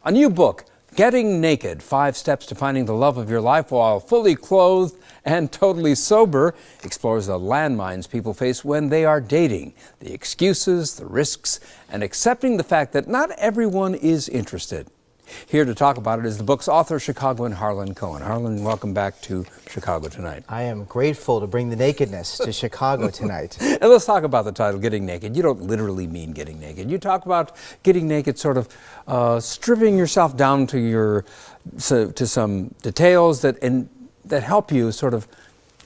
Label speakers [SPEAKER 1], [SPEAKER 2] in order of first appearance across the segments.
[SPEAKER 1] A new book, Getting Naked, 5 Steps to Finding the Love of Your Life While Fully Clothed and Totally Sober, explores the landmines people face when they are dating, the excuses, the risks, and accepting the fact that not everyone is interested. Here to talk about it is the book's author, Chicagoan Harlan Cohen. Harlan, welcome back to Chicago tonight.
[SPEAKER 2] I am grateful to bring the nakedness to Chicago tonight.
[SPEAKER 1] And let's talk about the title, Getting Naked. You don't literally mean getting naked. You talk about getting naked, sort of stripping yourself down to some details that help you sort of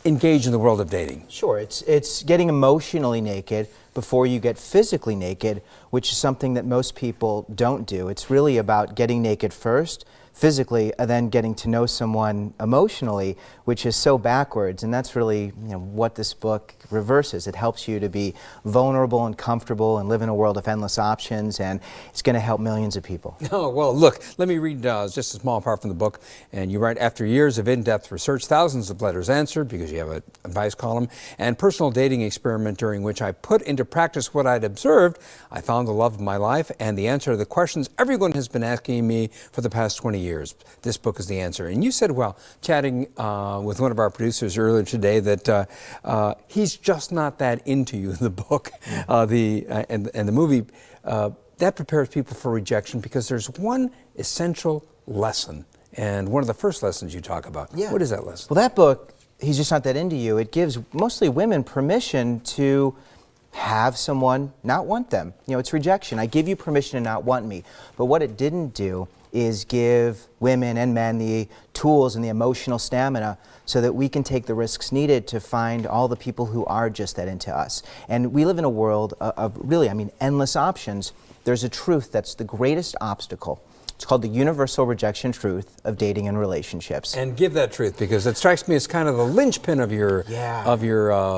[SPEAKER 1] engage in the world of dating.
[SPEAKER 2] Sure, it's getting emotionally naked before you get physically naked, which is something that most people don't do. It's really about getting naked first, physically, and then getting to know someone emotionally, which is so backwards. And that's really what this book reverses. It helps you to be vulnerable and comfortable and live in a world of endless options, and it's going to help millions of people.
[SPEAKER 1] Oh, well, look, let me read just a small part from the book. And you write, after years of in-depth research, thousands of letters answered, because you have an advice column, and personal dating experiment during which I put into practice what I'd observed, I found the love of my life and the answer to the questions everyone has been asking me for the past 20 years. This book is the answer. And you said, well, chatting with one of our producers earlier today, that he's just not that into you in the book and the movie. That prepares people for rejection because there's one essential lesson, and one of the first lessons you talk about.
[SPEAKER 2] Yeah.
[SPEAKER 1] What is that lesson?
[SPEAKER 2] Well, that book, He's Just Not That Into You, it gives mostly women permission to have someone not want them. It's rejection. I give you permission to not want me. But what it didn't do is give women and men the tools and the emotional stamina so that we can take the risks needed to find all the people who are just that into us. And we live in a world of really, endless options. There's a truth that's the greatest obstacle. It's called the universal rejection truth of dating and relationships.
[SPEAKER 1] And give that truth, because it strikes me as kind of the linchpin of your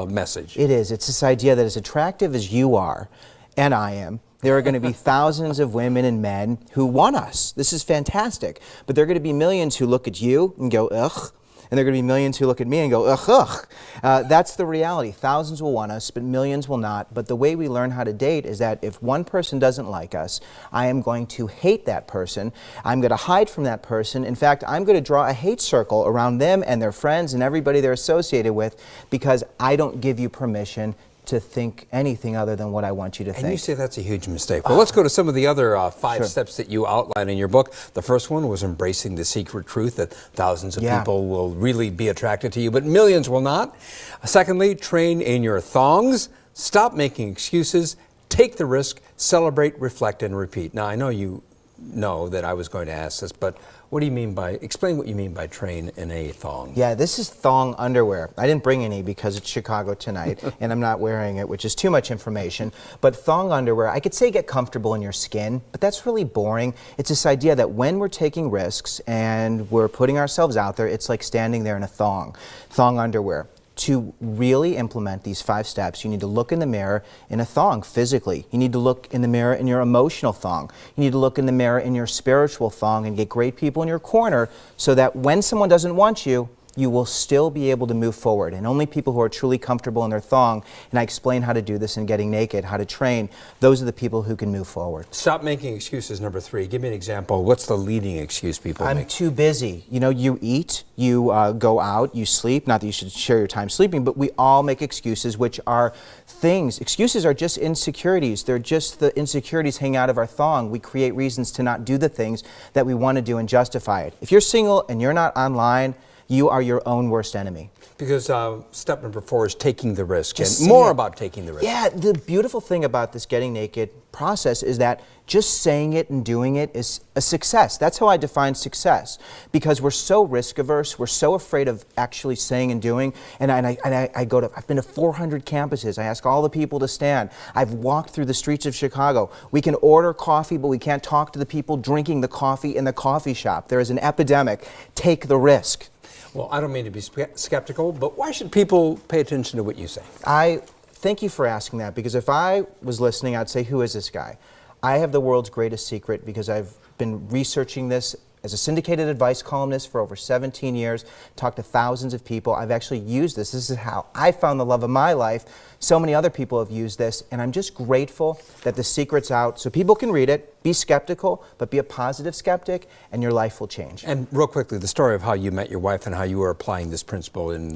[SPEAKER 1] message.
[SPEAKER 2] It is. It's this idea that as attractive as you are, and I am, there are going to be thousands of women and men who want us. This is fantastic. But there are going to be millions who look at you and go, ugh. And there are going to be millions who look at me and go, ugh, ugh. That's the reality. Thousands will want us, but millions will not. But the way we learn how to date is that if one person doesn't like us, I am going to hate that person. I'm going to hide from that person. In fact, I'm going to draw a hate circle around them and their friends and everybody they're associated with, because I don't give you permission to think anything other than what I want you to think.
[SPEAKER 1] And you say that's a huge mistake. Well, let's go to some of the other 5 steps that you outline in your book. The first one was embracing the secret truth that thousands of people will really be attracted to you, but millions will not. Secondly, train in your thongs. Stop making excuses. Take the risk. Celebrate, reflect, and repeat. Now, I know you know that I was going to ask this, but what do you mean by, explain what you mean by train in a thong.
[SPEAKER 2] Yeah, this is thong underwear. I didn't bring any because it's Chicago tonight and I'm not wearing it, which is too much information. But thong underwear, I could say get comfortable in your skin, but that's really boring. It's this idea that when we're taking risks and we're putting ourselves out there, it's like standing there in a thong underwear. To really implement these 5 steps, you need to look in the mirror in a thong physically. You need to look in the mirror in your emotional thong. You need to look in the mirror in your spiritual thong and get great people in your corner so that when someone doesn't want you, you will still be able to move forward. And only people who are truly comfortable in their thong, and I explain how to do this in Getting Naked, how to train, those are the people who can move forward.
[SPEAKER 1] Stop making excuses, number 3. Give me an example. What's the leading excuse people make?
[SPEAKER 2] I'm too busy. You eat, you go out, you sleep. Not that you should share your time sleeping, but we all make excuses, which are things. Excuses are just insecurities. They're just the insecurities hanging out of our thong. We create reasons to not do the things that we want to do and justify it. If you're single and you're not online, you are your own worst enemy.
[SPEAKER 1] Because step number 4 is taking the risk, and more about taking the risk.
[SPEAKER 2] Yeah, the beautiful thing about this Getting Naked process is that just saying it and doing it is a success. That's how I define success. Because we're so risk averse, we're so afraid of actually saying and doing. And I've been to 400 campuses. I ask all the people to stand. I've walked through the streets of Chicago. We can order coffee, but we can't talk to the people drinking the coffee in the coffee shop. There is an epidemic. Take the risk.
[SPEAKER 1] Well, I don't mean to be skeptical, but why should people pay attention to what you say?
[SPEAKER 2] I thank you for asking that, because if I was listening, I'd say, who is this guy? I have the world's greatest secret because I've been researching this as a syndicated advice columnist for over 17 years, talked to thousands of people. I've actually used this. This is how I found the love of my life. So many other people have used this, and I'm just grateful that the secret's out so people can read it. Be skeptical, but be a positive skeptic, and your life will change.
[SPEAKER 1] And real quickly, the story of how you met your wife and how you were applying this principle in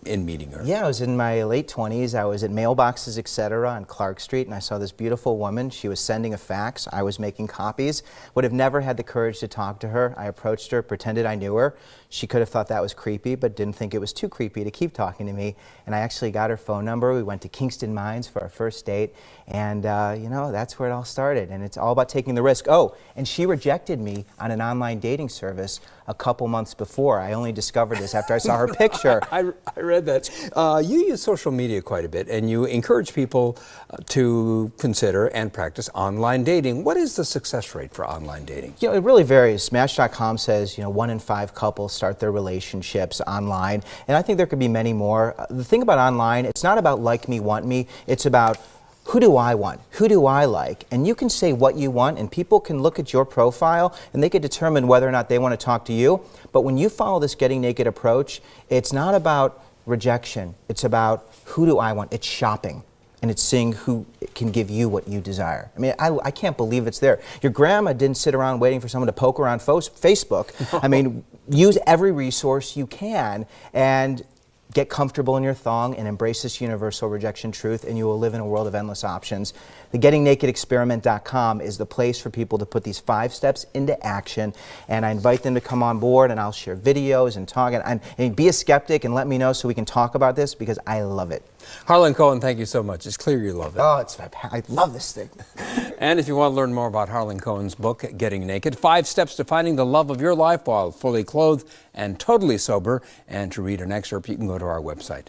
[SPEAKER 1] meeting her.
[SPEAKER 2] Yeah, I was in my late 20s. I was at Mailboxes, etc. on Clark Street, and I saw this beautiful woman. She was sending a fax. I was making copies. Would have never had the courage to talk to her. I approached her, pretended I knew her. She could have thought that was creepy, but didn't think it was too creepy to keep talking to me. And I actually got her phone number. We went to Kingston Mines for our first date, and you know, that's where it all started. And it's all about taking the risk. Oh, and she rejected me on an online dating service a couple months before. I only discovered this after I saw her picture.
[SPEAKER 1] I read that. You use social media quite a bit, and you encourage people to consider and practice online dating. What is the success rate for online dating?
[SPEAKER 2] You know, it really varies. Smash.com says, 1 in 5 couples start their relationships online, and I think there could be many more. The thing about online, it's not about like me, want me. It's about who do I want? Who do I like? And you can say what you want, and people can look at your profile and they can determine whether or not they want to talk to you. But when you follow this Getting Naked approach, it's not about rejection. It's about who do I want? It's shopping. And it's seeing who can give you what you desire. I mean, I can't believe it's there. Your grandma didn't sit around waiting for someone to poke her on Facebook. I mean, use every resource you can and get comfortable in your thong and embrace this universal rejection truth, and you will live in a world of endless options. The GettingNakedExperiment.com is the place for people to put these 5 steps into action, and I invite them to come on board, and I'll share videos and talk, and be a skeptic and let me know so we can talk about this, because I love it.
[SPEAKER 1] Harlan Cohen, thank you so much. It's clear you love it.
[SPEAKER 2] Oh, I love this thing.
[SPEAKER 1] And if you want to learn more about Harlan Cohen's book, Getting Naked, 5 Steps to Finding the Love of Your Life While Fully Clothed and Totally Sober, and to read an excerpt, you can go to our website.